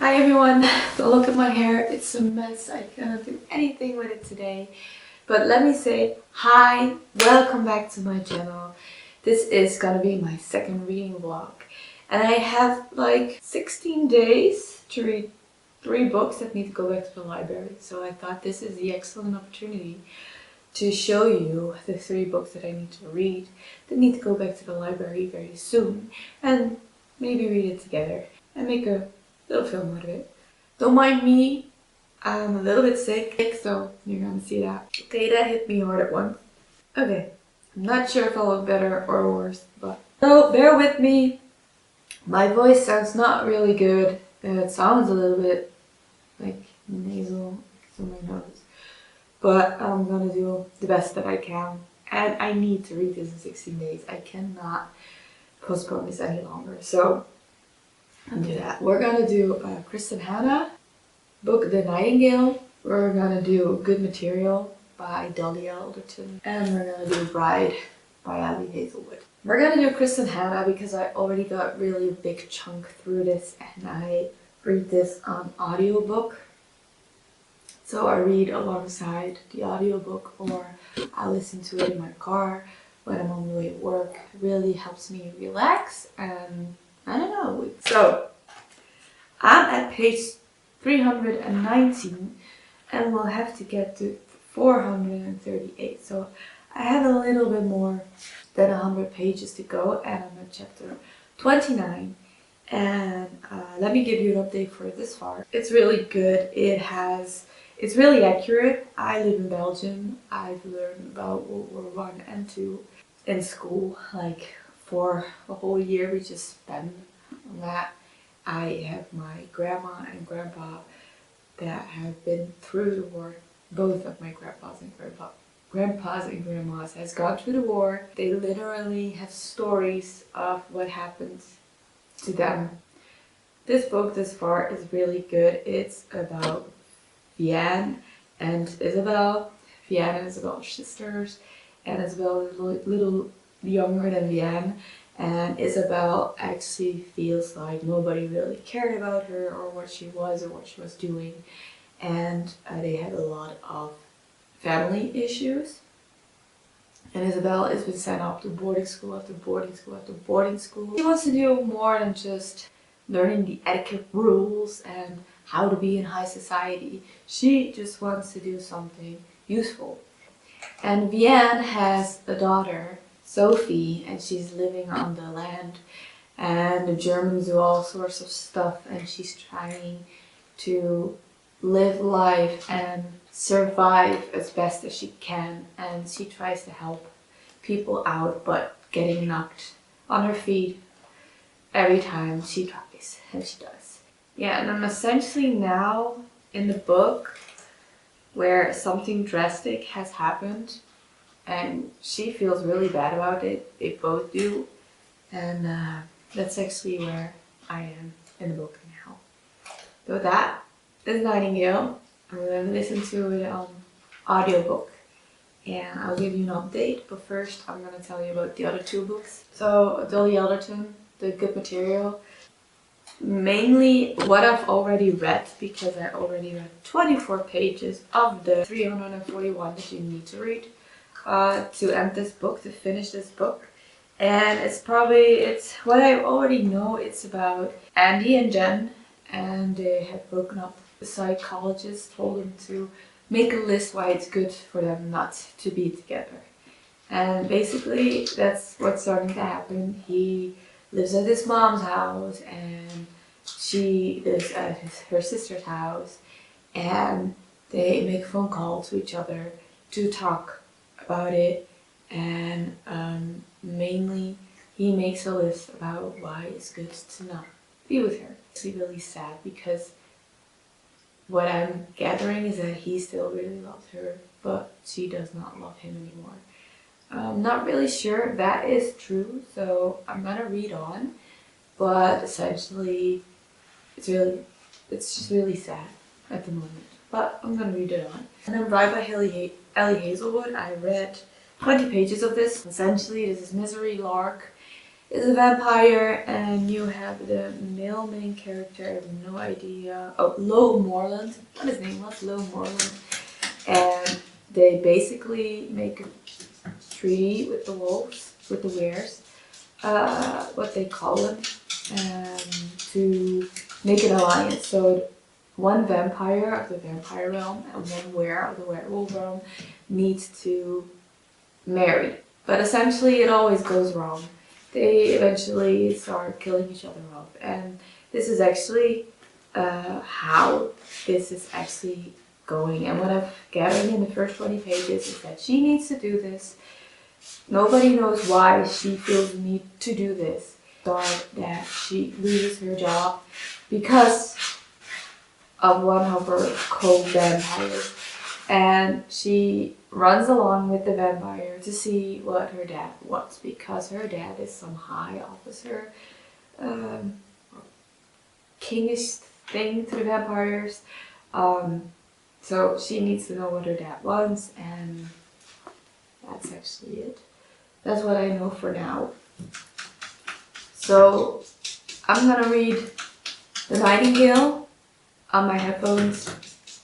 Hi everyone, don't look at my hair, it's a mess. I cannot do anything with it today. But let me say hi, welcome back to my channel. This is gonna be my second reading vlog. And I have like 16 days to read 3 books that need to go back to the library. So I thought this is the excellent opportunity to show you the 3 books that I need to read that need to go back to the library very soon. And maybe read it together and make a little film out of it. Don't mind me, I'm a little bit sick, so you're gonna see that. Okay, that hit me hard at once. Okay, I'm not sure if I'll look better or worse, but so bear with me. My voice sounds not really good. It sounds a little bit like nasal through my nose, but I'm gonna do the best that I can. And I need to read this in 16 days. I cannot postpone this any longer. So and do that. We're gonna do Kristen Hanna book The Nightingale. We're gonna do Good Material by Dolly Alderton, and we're gonna do Bride by Ali Hazelwood. We're gonna do Kristen Hanna because I already got really a big chunk through this, and I read this on audiobook. So I read alongside the audiobook, or I listen to it in my car when I'm on the way to work. It really helps me relax, and I don't know. So I'm at page 319 and we'll have to get to 438. So I have a little bit more than 100 pages to go, and I'm at chapter 29. And let me give you an update for this far. It's really good. It's really accurate. I live in Belgium. I've learned about World War I and II in school. Like for a whole year we just spend on that. I have my grandma and grandpa that have been through the war. Both of my grandpas and grandmas has gone through the war. They literally have stories of what happened to them. This book this far is really good. It's about Vianne and Isabel. Vianne and Isabel are sisters, and Isabel is a little younger than Vianne. And Isabel actually feels like nobody really cared about her or what she was doing. And they had a lot of family issues. And Isabel has been sent off to boarding school after boarding school after boarding school. She wants to do more than just learning the etiquette rules and how to be in high society. She just wants to do something useful. And Vianne has a daughter, Sophie, and she's living on the land, and the Germans do all sorts of stuff, and she's trying to live life and survive as best as she can, and she tries to help people out, but getting knocked on her feet every time she tries, and she does. Yeah, and I'm essentially now in the book where something drastic has happened, and she feels really bad about it. They both do. And that's actually where I am in the book now. So that is Nightingale. I'm going to listen to it on audiobook. And I'll give you an update. But first I'm going to tell you about the other 2 books. So Dolly Alderton, The Good Material. Mainly what I've already read, because I already read 24 pages of the 341 that you need to read. To end this book, to finish this book. And it's what I already know. It's about Andy and Jen, and they have broken up. The psychologist told them to make a list why it's good for them not to be together. And basically that's what's starting to happen. He lives at his mom's house, and she lives at her sister's house, and they make phone calls to each other to talk about it, and mainly he makes a list about why it's good to not be with her. It's really sad, because what I'm gathering is that he still really loves her, but she does not love him anymore. I'm not really sure if that is true, so I'm gonna read on, but essentially it's just really sad at the moment. But I'm gonna read it on. And then Bride by Ali Hazelwood. I read 20 pages of this. Essentially, this is Misery Lark, is a vampire, and you have the male main character. I have no idea. Oh, Low Moreland. What his name was? Low Moreland. And they basically make a treaty with the wolves, with the weres, what they call them, to make an alliance. So one vampire of the vampire realm and one were of the werewolf realm needs to marry. But essentially it always goes wrong. They eventually start killing each other off. And this is actually how this is actually going. And what I've gathered in the first 20 pages is that she needs to do this. Nobody knows why she feels the need to do this. Thought that she loses her job because of one of her co-vampires. And she runs along with the vampire to see what her dad wants, because her dad is some high officer, kingish thing to the vampires. So she needs to know what her dad wants, and that's actually it. That's what I know for now. So I'm gonna read The Nightingale on my headphones,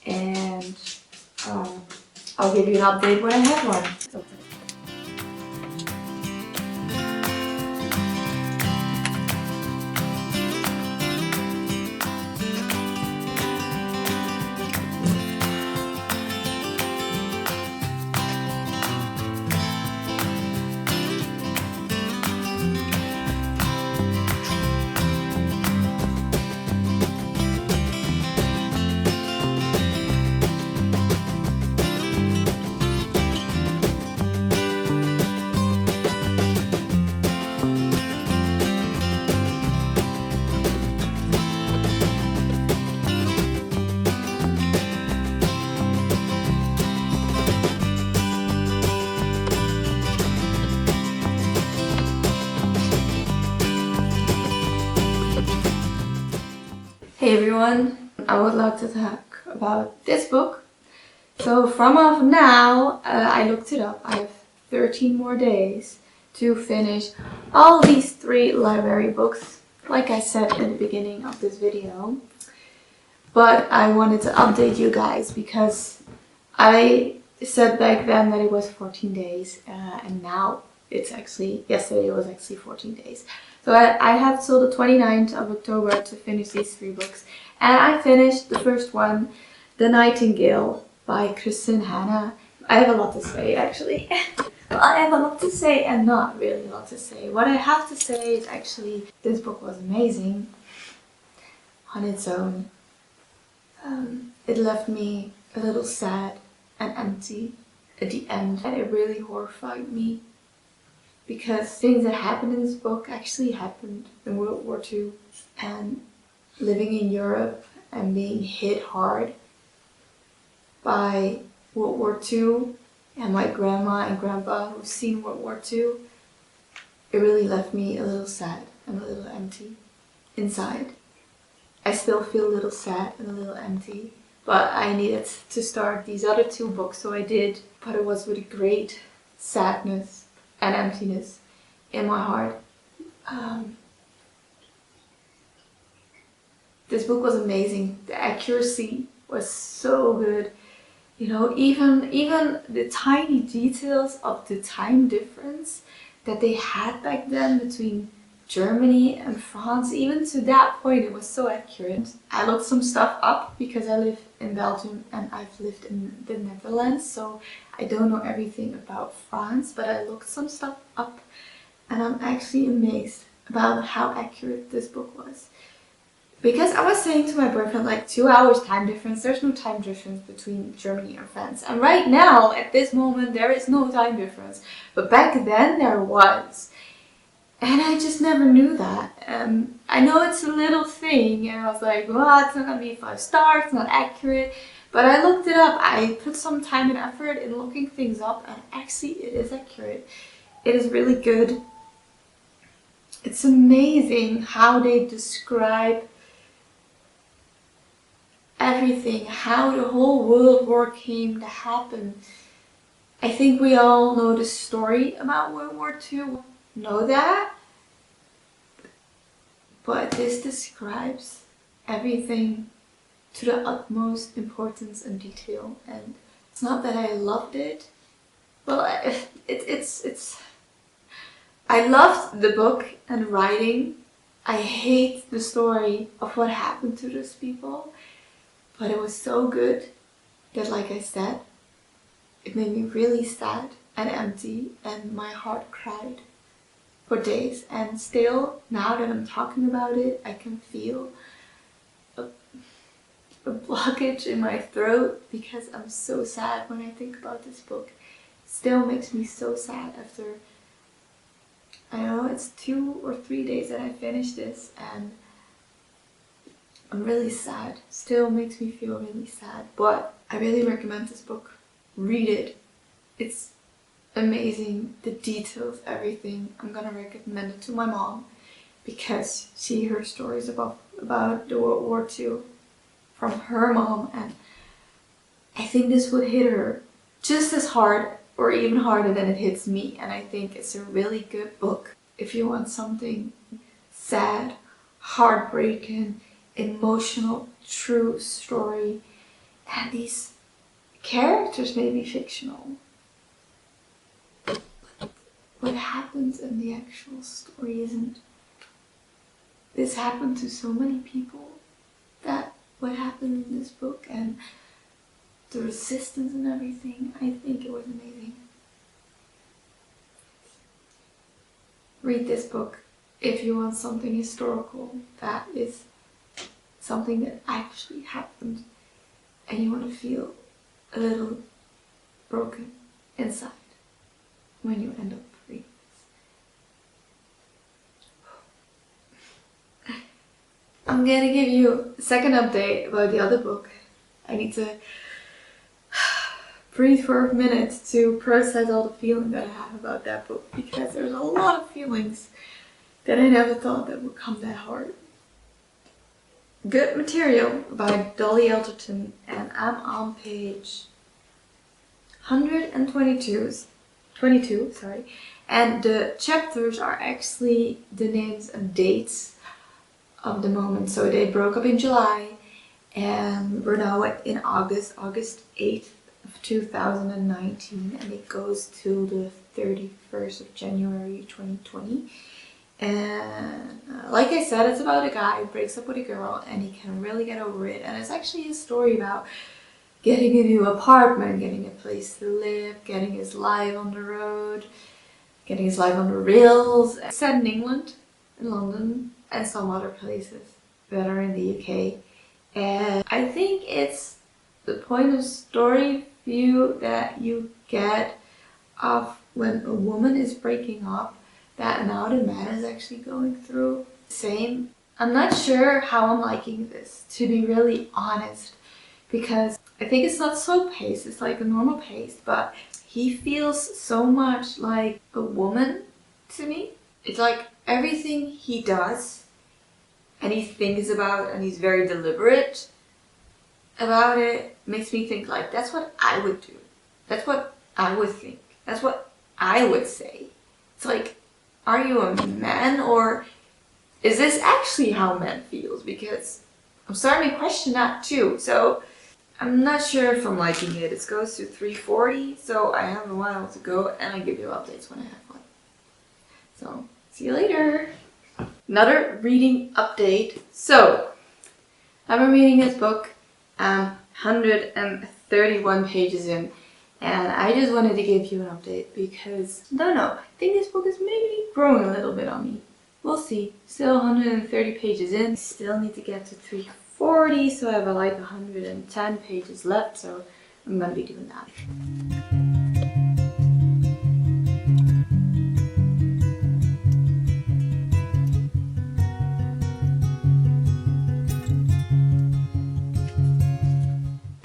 and I'll give you an update when I have one. Hey everyone, I would like to talk about this book. So from of now, I looked it up. I have 13 more days to finish all these 3 library books, like I said in the beginning of this video. But I wanted to update you guys because I said back then that it was 14 days, and now it's actually, yesterday it was actually 14 days. So I have till the 29th of October to finish these 3 books. And I finished the first one, The Nightingale by Kristin Hanna. I have a lot to say actually. Well, I have a lot to say and not really a lot to say. What I have to say is actually this book was amazing on its own. It left me a little sad and empty at the end, and it really horrified me. Because things that happened in this book actually happened in World War II. And living in Europe and being hit hard by World War II, and my grandma and grandpa who've seen World War II, it really left me a little sad and a little empty inside. I still feel a little sad and a little empty, but I needed to start these other 2 books, so I did. But it was with a great sadness and emptiness in my heart. This book was amazing. The accuracy was so good. You know, even the tiny details of the time difference that they had back then between Germany and France, even to that point it was so accurate. I looked some stuff up because I live in Belgium and I've lived in the Netherlands, so I don't know everything about France, but I looked some stuff up and I'm actually amazed about how accurate this book was. Because I was saying to my boyfriend, like, 2 hours time difference, there's no time difference between Germany and France. And right now, at this moment, there is no time difference. But back then there was. And I just never knew that. I know it's a little thing, and I was like, well, it's not gonna be 5 stars, it's not accurate. But I looked it up. I put some time and effort in looking things up, and actually it is accurate. It is really good. It's amazing how they describe everything, how the whole World War came to happen. I think we all know the story about World War II. Know that, this describes everything to the utmost importance and detail. And it's not that I loved it. Well, I loved the book and writing. I hate the story of what happened to those people. But it was so good that, like I said, it made me really sad and empty, and my heart cried for days. And still, now that I'm talking about it, I can feel a blockage in my throat because I'm so sad when I think about this book. It still makes me so sad after, I don't know, it's 2 or 3 days that I finished this, and I'm really sad. Still makes me feel really sad. But I really recommend this book. Read it. It's amazing. The details, everything. I'm gonna recommend it to my mom because she heard stories about the World War II from her mom, and I think this would hit her just as hard or even harder than it hits me. And I think it's a really good book if you want something sad, heartbreaking, emotional, true story. And these characters may be fictional, but what happens in the actual story isn't. This happened to so many people, that what happened in this book and the resistance and everything, I think it was amazing. Read this book if you want something historical that is something that actually happened and you want to feel a little broken inside when you end up reading this. I'm gonna give you a second update about the other book. I need to breathe for a minute to process all the feeling that I have about that book, because there's a lot of feelings that I never thought that would come that hard. Good Material by Dolly Alderton, and I'm on page 122, sorry. And the chapters are actually the names and dates of the moment. So they broke up in July, and we're now in August 8th of 2019, and it goes to the 31st of January 2020. And like I said, it's about a guy who breaks up with a girl and he can really get over it. And it's actually a story about getting a new apartment, getting a place to live, getting his life on the road, getting his life on the rails. It's set in England, in London, and some other places that are in the UK. And I think it's the point of story view that you get of when a woman is breaking up, that now the man is actually going through the same. I'm not sure how I'm liking this, to be really honest, because I think it's not so paced, it's like a normal pace, but he feels so much like a woman to me. It's like everything he does and he thinks about, and he's very deliberate about it, makes me think like, that's what I would do. That's what I would think. That's what I would say. It's like, are you a man, or is this actually how men feels? Because I'm starting to question that too. So I'm not sure if I'm liking it. It goes to 340, so I have a while to go, and I give you updates when I have one. So see you later. Another reading update. So I've been reading this book. 131 pages in, and I just wanted to give you an update because, I don't know, I think this book is maybe growing a little bit on me. We'll see. Still 130 pages in. Still need to get to 340, so I have like 110 pages left, so I'm gonna be doing that.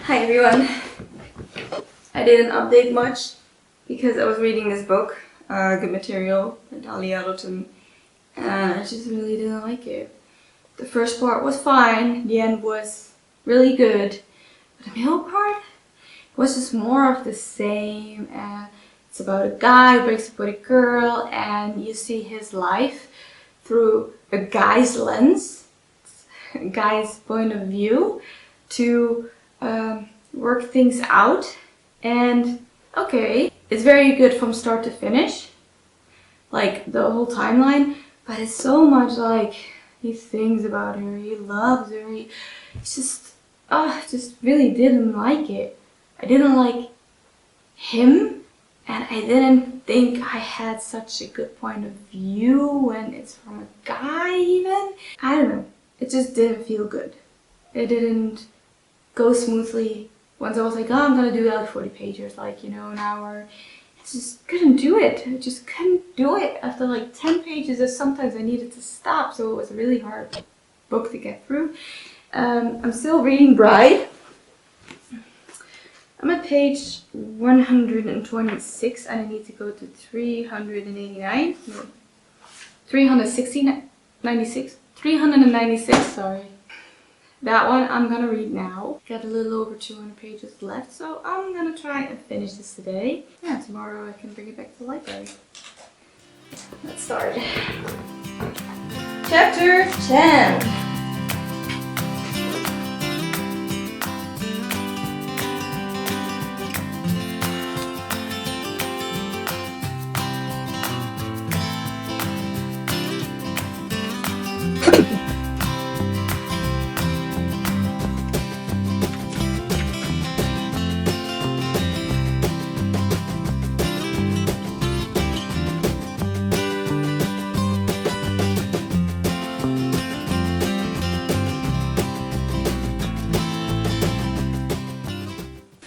Hi everyone. I didn't update much because I was reading this book, Good Material by Dolly Alderton, and I just really didn't like it. The first part was fine, the end was really good, but the middle part was just more of the same. And it's about a guy who breaks up with a girl, and you see his life through a guy's lens. guy's point of view to work things out. And okay, it's very good from start to finish, like the whole timeline, but it's so much like he thinks about her, he loves her, it's just really didn't like it. I didn't like him, and I didn't think I had such a good point of view when it's from a guy even. I don't know, it just didn't feel good. It didn't go smoothly. Once I was like, oh, I'm gonna do like 40 pages, like, you know, an hour. I just couldn't do it. I just couldn't do it. After like 10 pages, sometimes I needed to stop, so it was a really hard book to get through. I'm still reading Bride. I'm at page 126 and I need to go to 389. No, 396, sorry. That one I'm gonna read now. Got a little over 200 pages left, so I'm gonna try and finish this today. Yeah, tomorrow I can bring it back to the library. Let's start. Chapter 10.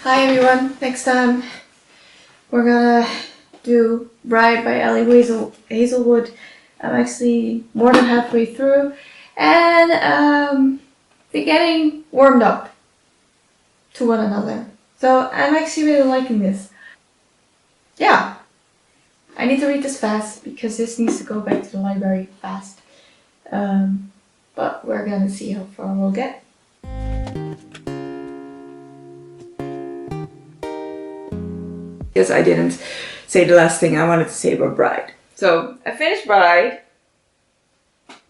Hi everyone, next time we're gonna do Bride by Ellie Hazelwood. I'm actually more than halfway through and they're getting warmed up to one another. So I'm actually really liking this. Yeah, I need to read this fast because this needs to go back to the library fast. But we're gonna see how far we'll get. Because I didn't say the last thing I wanted to say about Bride. So I finished Bride.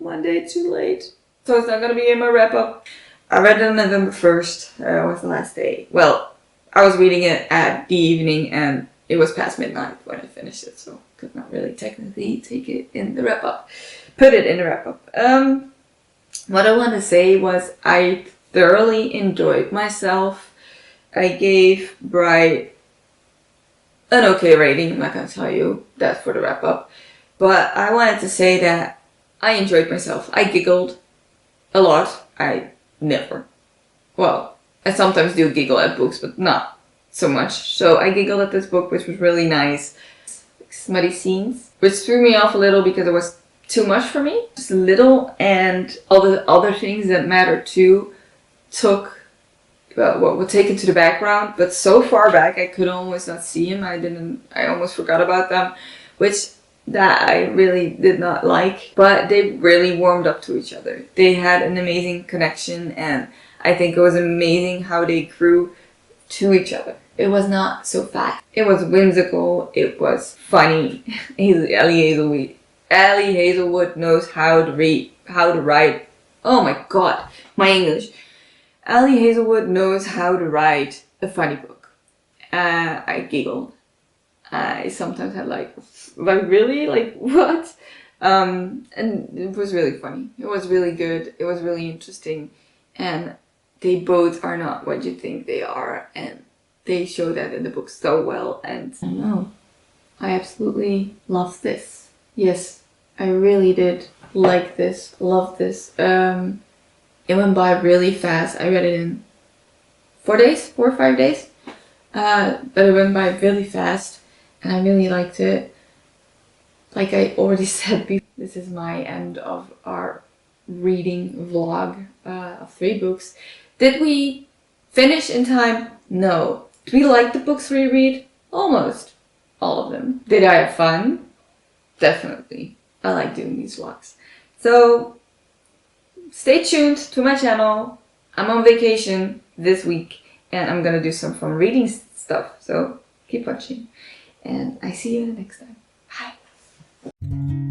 One day too late. So it's not gonna be in my wrap up. I read it on November 1st. Was the last day. Well, I was reading it at the evening and it was past midnight when I finished it. So could not really technically take it in the wrap up. Put it in the wrap up. What I want to say was I thoroughly enjoyed myself. I gave Bride an okay rating. I'm not gonna tell you that for the wrap up, but I wanted to say that I enjoyed myself. I giggled a lot. I sometimes do giggle at books, but not so much. So I giggled at this book, which was really nice. Smutty scenes, which threw me off a little because it was too much for me. Just a little, and all the other things that matter too were taken to the background, but so far back I could almost not see him. I almost forgot about them, which that I really did not like, but they really warmed up to each other. They had an amazing connection, and I think it was amazing how they grew to each other. It was not so fast. It was whimsical. It was funny. Ellie Hazelwood knows how to write. Oh my god, my English. Ellie Hazelwood knows how to write a funny book. I giggled. I sometimes had like really? Like, what? And it was really funny. It was really good. It was really interesting. And they both are not what you think they are. And they show that in the book so well. And I don't know. I absolutely love this. Yes, I really did like this. Love this. It went by really fast. I read it in 4 or 5 days. But it went by really fast and I really liked it. Like I already said before, this is my end of our reading vlog of 3 books. Did we finish in time? No. Did we like the books we read? Almost all of them. Did I have fun? Definitely. I like doing these vlogs. So stay tuned to my channel. I'm on vacation this week and I'm gonna do some fun reading stuff. So keep watching and I see you next time. Bye.